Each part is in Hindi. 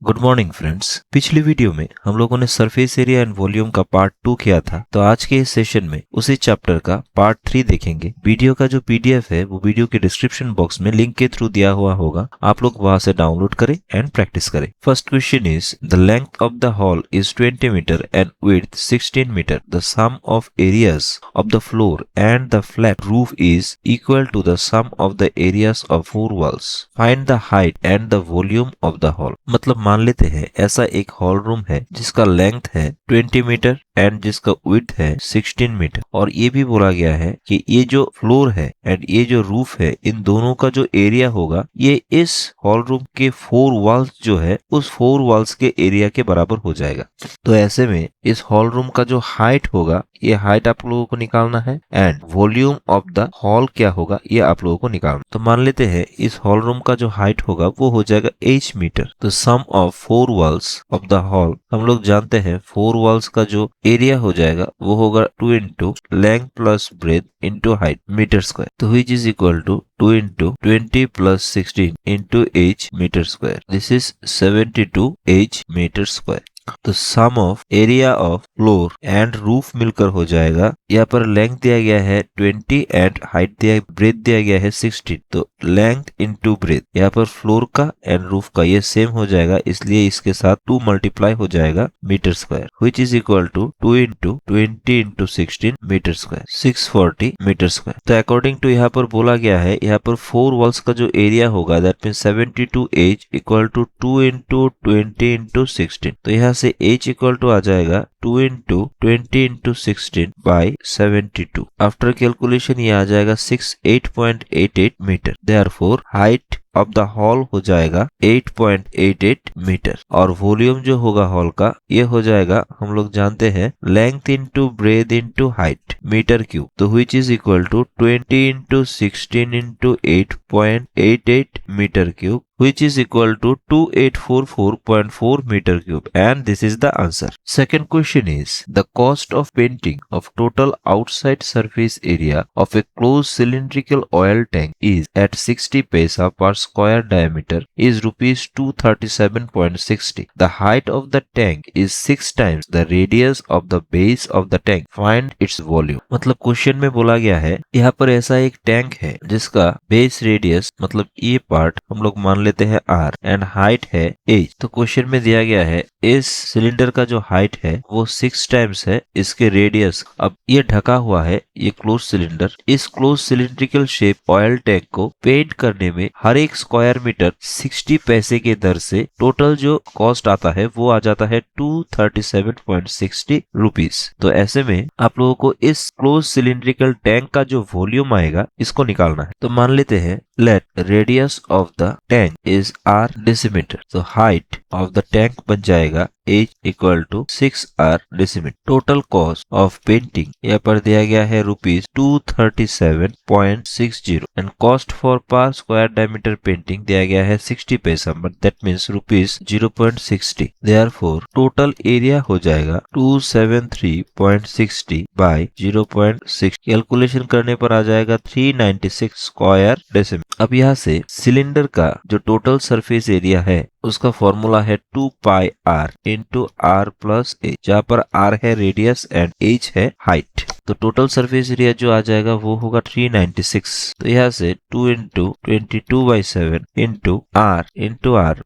Good morning friends. पिछली वीडियो में हम लोगों ने सरफेस एरिया एंड वॉल्यूम का पार्ट 2 किया था, तो आज के इस सेशन में उसी चैप्टर का पार्ट 3 देखेंगे। वीडियो का जो पीडीएफ है वो वीडियो के डिस्क्रिप्शन बॉक्स में लिंक के थ्रू दिया हुआ होगा, आप लोग वहां से डाउनलोड करें एंड प्रैक्टिस करें। First question is the length of the hall is 20 metre and width 16 metre. The sum of areas of the floor and the flat roof is equal to the sum of the areas of 4 walls. Find the height and the volume of the hall. मतलब मान लेते हैं ऐसा एक हॉल रूम है जिसका लेंथ है 20 मीटर एंड जिसका विड्थ है 16 मीटर, और ये भी बोला गया है कि ये जो फ्लोर है एंड ये जो रूफ है, इन दोनों का जो एरिया होगा ये इस हॉल रूम के 4 वॉल्स जो है उस 4 वॉल्स के एरिया के बराबर हो जाएगा। तो ऐसे में इस हॉल रूम का जो हाइट होगा, ये हाइट आप लोगों को निकालना है and volume of the hall क्या होगा ये आप लोगों को निकालना। तो मान लेते हैं इस हॉल रूम का जो हाइट होगा वो हो जाएगा h मीटर। तो sum of 4 walls of the hall, हम लोग जानते हैं 4 वॉल्स का जो एरिया हो जाएगा वो होगा 2 into length plus breadth into height metre square, तो which is equal to 2 into 20 plus 16 into h metre square. This is 72 h metre square. तो sum of area of floor and roof मिलकर हो जाएगा, यहाँ पर लेंथ दिया गया है 20 एंड हाइट दिया ब्रेथ दिया गया है 16, तो लेंथ इंटू ब्रेथ, यहाँ पर फ्लोर का एंड रूफ का ये सेम हो जाएगा, इसलिए इसके साथ 2 मल्टीप्लाई हो जाएगा metre square, which is equal to 2 into 20 into 16 metre square, 640 metre square. तो अकॉर्डिंग टू यहाँ पर बोला गया है, यहाँ पर 4 वॉल्स का जो एरिया होगा that mean 72 h equal to 2 into 20 into 16, तो यहाँ से h इक्वल टू आ जाएगा 2 into 20 into 16 by 72। After calculation ये आ जाएगा 68.88 metre. Therefore height of the hall हो जाएगा 8.88 मीटर, और वॉल्यूम जो होगा हॉल का ये हो जाएगा, हम लोग जानते हैं length into breadth into height metre cube, तो which is equal to 20 into 16 into 8.88 metre cube, which is equal to 2844.4 meter cube, and this is the answer. Second question is the cost of painting of total outside surface area of a closed cylindrical oil tank is at 60 paisa per square diameter is rupees 237.60. The height of the tank is 6 times the radius of the base of the tank. Find its volume. मतलब क्वेश्चन में बोला गया है यहाँ पर ऐसा एक टैंक है जिसका बेस रेडियस मतलब ये पार्ट हम लोग मान लेते हैं r एंड हाइट है h। तो क्वेश्चन में दिया गया है इस सिलेंडर का जो हाइट है वो 6 टाइम्स है इसके रेडियस। अब ये ढका हुआ है ये क्लोज सिलेंडर, इस close cylindrical shape oil tank को पेंट करने में हर एक स्क्वायर मीटर 60 पैसे के दर से टोटल जो कॉस्ट आता है वो आ जाता है 237.60 रुपीज। तो ऐसे में आप लोगों को इस क्लोज सिलिंड्रिकल टैंक का जो वॉल्यूम आएगा इसको निकालना है। तो मान लेते हैं let radius of the tank is r decimetre, तो हाइट ऑफ द टैंक बन जाएगा h equal to 6r decimetre. Total cost of painting यहाँ पर दिया गया है rupees 237.60 and cost for per square diameter painting दिया गया है 60 paisa, but that means rupees 0.60। Therefore total area हो जाएगा 273.60 बाई 0.6, कैलकुलेशन करने पर आ जाएगा 396 स्क्वायर डेसीमीटर। अब यहाँ से सिलेंडर का जो टोटल सरफेस एरिया है उसका फॉर्मूला है 2 पाई r into r plus h, जहाँ पर r है रेडियस एंड h है हाइट। तो टोटल सरफेस एरिया जो आ जाएगा वो होगा 396। तो यहाँ से 2 into 22/7 into r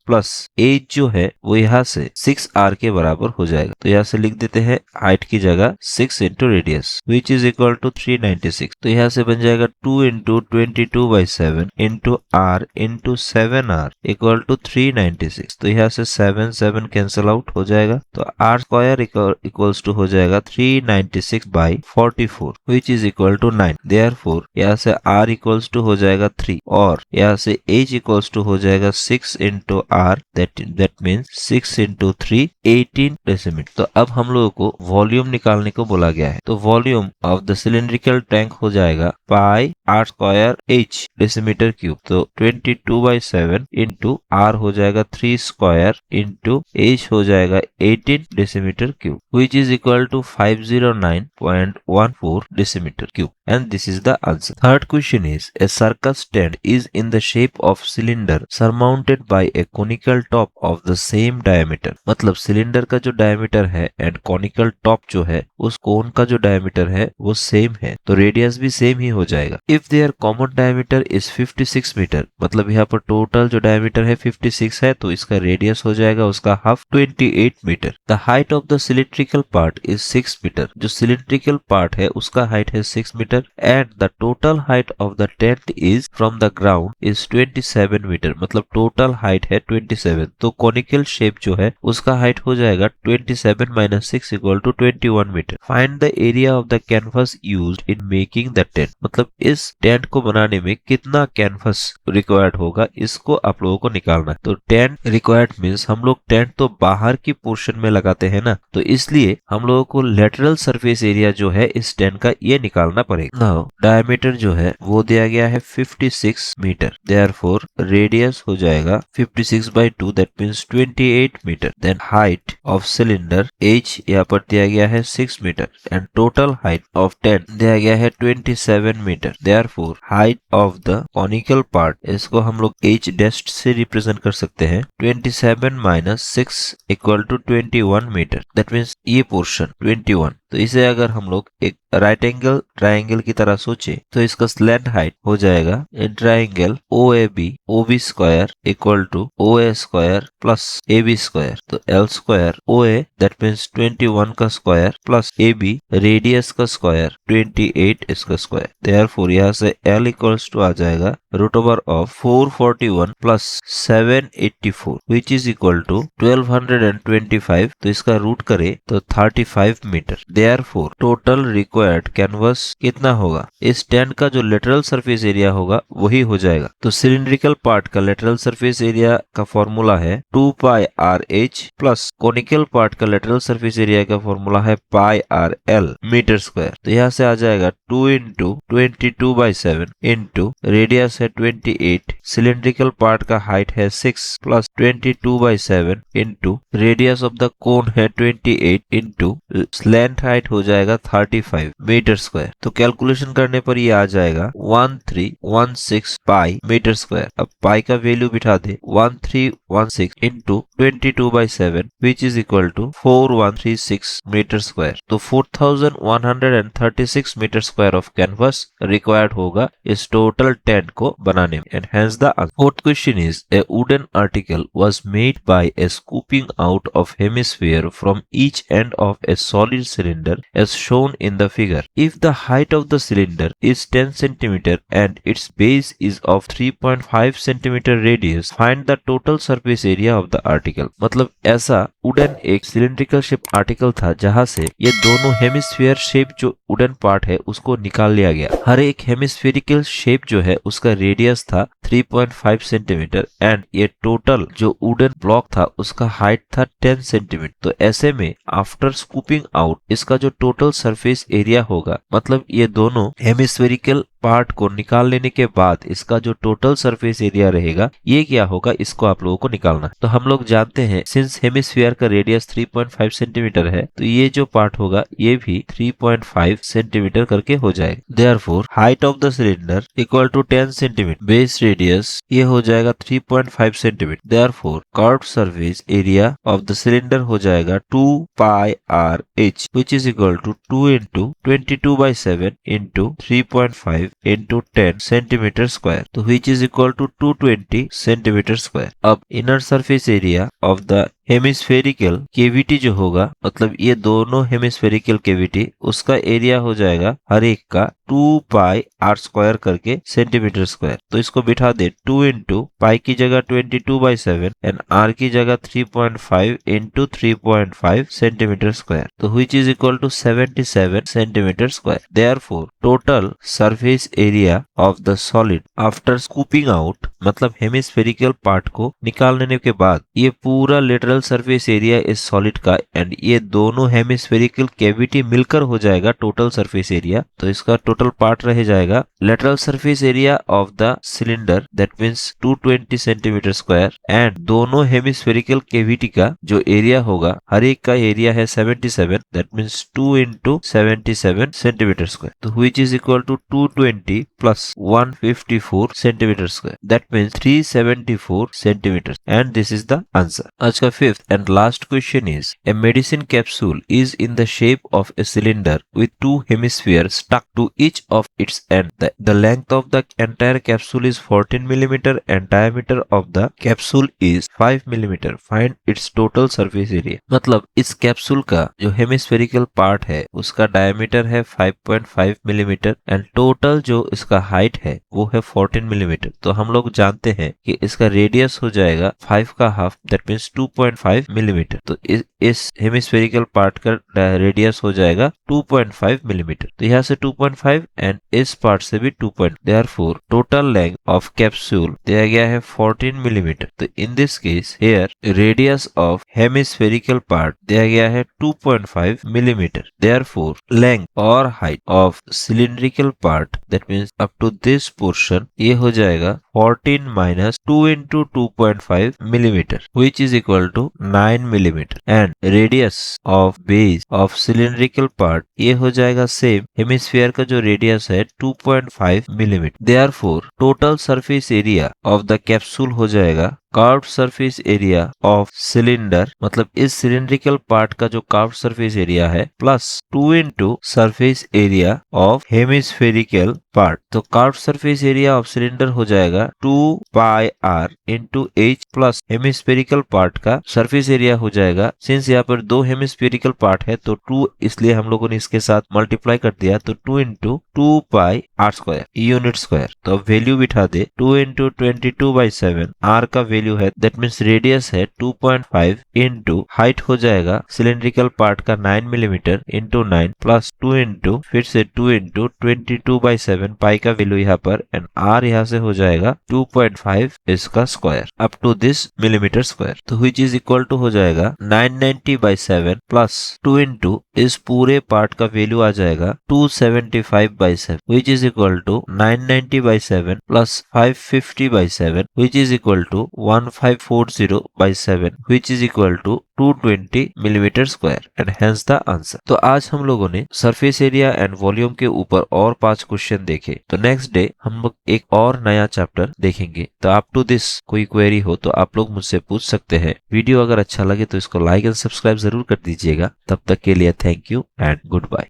plus h जो है वो यहाँ से 6r के बराबर हो जाएगा। तो यहाँ से लिख देते हैं हाइट की जगह 6 into radius which is equal to 396। तो यहाँ से बन जाएगा 2 into 22/7 into r into 7r equal to 396। तो यहाँ से 7 कैंसिल आउट हो जाएगा, तो r स्क्वायर इक्वल्स टू हो जाएगा 396 by 44 which is equal to 9। Therefore यहाँ से r इक्वल्स टू हो जाएगा 3 और यहाँ से h इक्वल्स टू हो जाएगा 6 into r, that means 6 into 3 18 decimetre. तो अब हम लोगों को वॉल्यूम निकालने को बोला गया है, तो volume of the cylindrical tank हो जाएगा पाई r square h decimetre cube, तो 22/7 इंटू r हो जाएगा 3 स्क्वायर इंटू h हो जाएगा 18 decimetre cube which is equal to 509.1 14 decimeter cube, and this is the answer. Third question is, a circus tent is in the shape of cylinder surmounted by a conical top of the same diameter. मतलब सिलेंडर का जो डायमीटर है एंड कॉनिकल टॉप जो है उस कोन का जो डायमीटर है वो सेम है, तो रेडियस भी सेम ही हो जाएगा. If there common diameter is 56 metre, मतलब यहाँ पर टोटल जो डायमीटर है 56 है, तो इसका रेडियस हो जाएगा उसका half 28 metre. The height of the cylindrical part is 6 metre. जो सिलिंड्रिकल पार्ट है उसका हाइट है 6 metre and the total height of the tent is from the ground is 27 metre, मतलब टोटल हाइट है 27. तो कॉनिकल शेप जो है उसका हाइट हो जाएगा 27 minus 6 equal to 21 metre. Find the area of the canvas used in making the tent, मतलब इस टेंट को बनाने में कितना कैनवस रिक्वायर्ड होगा इसको आप लोगों को निकालना है. तो टेंट रिक्वायर्ड मीन्स हम लोग टेंट तो बाहर की पोर्शन में लगाते हैं ना, तो इसलिए हम लोगों को लेटरल सरफेस एरिया जो है इस टेंट का ये निकालना पड़ेगा. नाउ डायमीटर जो है वो दिया गया है 56 मीटर, देयरफॉर रेडियस हो जाएगा 56 by 2 that means 28 metre. Then height of cylinder h यहाँ पर दिया गया है 6 metre and total height of tent दिया गया है 27 metre. Therefore height of the conical part, इसको हम लोग h डैश से रिप्रेजेंट कर सकते हैं. 27 minus 6 equal to 21 metre, that means ये पोर्शन 21. तो इसे अगर हम लोग एक राइट एंगल ट्राइंगल की तरह सोचे तो इसका स्लैंट हाइट हो जाएगा in triangle OAB square equal to OA square plus AB square. तो L square OA that means 21 का स्क्वायर प्लस AB रेडियस का स्क्वायर 28 इसका स्क्वायर. देयरफॉर यहाँ से L इक्वल्स टू आ जाएगा root over of 441 plus 784 which is equal to 1225. तो इसका रूट करे तो 35 metre. Therefore total required canvas कितना होगा? इस टेंट का जो लेटरल सरफेस एरिया होगा वही हो जाएगा. तो सिलिंड्रिकल पार्ट का लेटरल सरफेस एरिया का फॉर्मूला है 2 pi RH plus conical part का लेटरल सरफेस एरिया का फॉर्मूला है पाई RL मीटर स्क्वायर. तो यहाँ से आ जाएगा 2 इंटू 22/7 इंटू रेडियस है 28, सिलिंड्रिकल पार्ट का हाइट है 6 plus 22/7 into radius of the cone है 28 इंटू स्लैंट हाइट हो जाएगा 35 मीटर स्क्वायर. तो कैलकुलेशन करने पर ये आ जाएगा 1316 पाई मीटर स्क्वायर. अब पाई का वैल्यू बिठा दे 1316 into 22/7 which is equal to 4136 metre square. तो 4136 metre square of canvas required होगा इस टोटल टेंट को बनाने में. And hence the answer. Fourth question is, a wooden article was made by a scooping out of hemisphere from each end of a solid cylinder as shown in the figure. If the height of the cylinder is 10 cm and its base is of 3.5 cm radius, find the total surface area of the article. मतलब ऐसा वुडन एक सिलिंड्रिकल शेप आर्टिकल था जहां से ये दोनों हेमिस्फीयर शेप जो वुडन पार्ट है उसको निकाल लिया गया. हर एक हेमिस्फेरिकल शेप जो है उसका रेडियस था 3.5 सेंटीमीटर एंड ये टोटल जो वुडन ब्लॉक था उसका हाइट था 10 सेंटीमीटर. तो ऐसे में आफ्टर स्कूपिंग आउट इसका जो टोटल सरफेस एरिया होगा, मतलब ये दोनों हेमिस्फेरिकल पार्ट को निकाल लेने के बाद इसका जो टोटल सरफेस एरिया रहेगा ये क्या होगा, इसको आप लोगों को निकालना. तो हम लोग जानते हैं सिंस हेमिस्फीयर का रेडियस 3.5 सेंटीमीटर है तो ये जो पार्ट होगा ये भी 3.5 सेंटीमीटर करके हो जाएगा. Therefore height of the cylinder equal to 10 centimetre, base radius ये हो जाएगा 3.5 centimetre. Therefore curved surface area of the cylinder हो जाएगा 2 pi RH which is equal to 2 into 22/7 into 3.5 into 10 centimeter square. तो which is equal to 220 centimeter square. अब inner surface area of the hemispherical cavity जो होगा, मतलब ये दोनों हेमिस्फेरिकल केविटी उसका एरिया हो जाएगा हर एक का 2 पाई R स्क्वायर करके सेंटीमीटर स्क्वायर. तो इसको बिठा दे 2 इंटू पाई की जगह 22/7 एंड R की जगह 3.5 इंटू 3.5 सेंटीमीटर स्क्वायर. तो which is equal to 77 centimetre square. Therefore total surface area of the solid after scooping out, मतलब हेमिस्फेरिकल पार्ट को निकाल लेने के बाद ये पूरा लेटरल पैरेलल सरफेस एरिया इस सॉलिड का एंड ये दोनों हेमिस्फेरिकल कैविटी मिलकर हो जाएगा टोटल सरफेस एरिया। तो इसका टोटल पार्ट रह जाएगा lateral surface area of the cylinder that means 220 centimetre square and दोनों हेमिस्फेरिकल कैविटी का जो एरिया होगा हर एक का एरिया है 77 that means 2 into 77 centimetre square. तो which is equal to 220 plus 154 centimetre square that means 374 centimetre and this is the answer. आज का fifth and last question is a medicine capsule is in the shape of a cylinder with two hemispheres stuck to each of its end. The length of the entire capsule is 14 mm and diameter of the capsule is 5 mm. Find its total surface area. मतलब इस कैप्सूल का जो हेमिस्फेरिकल पार्ट है उसका डायमीटर है 5.5 मिलीमीटर एंड टोटल जो इसका हाइट है वो है 14 मिलीमीटर। तो हम लोग जानते हैं कि इसका रेडियस हो जाएगा 5 का हाफ दैट मीन्स 2.5 मिलीमीटर। तो इस हेमिस्फेरिकल पार्ट का रेडियस हो जाएगा 2.5 मिलीमीटर। तो यहाँ से 2.5 एंड इस पार्ट से भी 2. Therefore, total length of capsule दिया गया है 14 मिलीमीटर। तो in this case here radius of hemispherical part दिया गया है 2.5 मिलीमीटर। Therefore, length और height of cylindrical part that means up to this portion ये हो जाएगा 14 minus 2 into 2.5 millimeter which is equal to 9 millimeter and radius of base of cylindrical part ये हो जाएगा सेम हेमिस्फीयर का जो रेडियस है 2.5 millimetre. Therefore total surface area of the capsule हो जाएगा curved surface area of cylinder मतलब इस सिलेंड्रिकल पार्ट का जो कर्व्ड सरफेस एरिया है plus 2 into surface area of hemispherical part. तो curved surface area of cylinder हो जाएगा 2 pi r into h plus hemispherical part का सरफेस एरिया हो जाएगा सिंस यहाँ पर दो हेमिस्फेरिकल पार्ट है तो 2 इसलिए हम लोगों ने इसके साथ मल्टीप्लाई कर दिया तो 2 into 2 pi r square unit square. तो अब वैल्यू बिठा दे 2 into 22/7 r का वैल्यू है दैट मीन्स रेडियस है 2.5 इंटू हाइट हो जाएगा सिलेंड्रिकल पार्ट का 9 मिलीमीटर इंटू 9 प्लस 2 इंटू फिर से 2 इंटू 22/7 पाई का वैल्यू यहाँ पर एंड आर यहाँ से हो जाएगा 2.5 इसका square up to this millimetre square. तो व्हिच इज इक्वल टू हो जाएगा 990/7 प्लस 2 इंटू इस पूरे पार्ट का वैल्यू आ जाएगा 275/7 which is equal to 990/7 plus 550/7 which is equal to 1540/7 which is equal to 220 millimetre square and hence the answer. तो आज हम लोगों ने सरफेस एरिया एंड वॉल्यूम के ऊपर और 5 क्वेश्चन देखे। तो नेक्स्ट डे हम लोग एक और नया चैप्टर देखेंगे। तो अप टू दिस कोई क्वेरी हो तो आप लोग मुझसे पूछ सकते हैं। वीडियो अगर अच्छा लगे तो इसको लाइक एंड सब्सक्राइब जरूर कर दीजिएगा। तब तक के लिए thank you and good bye.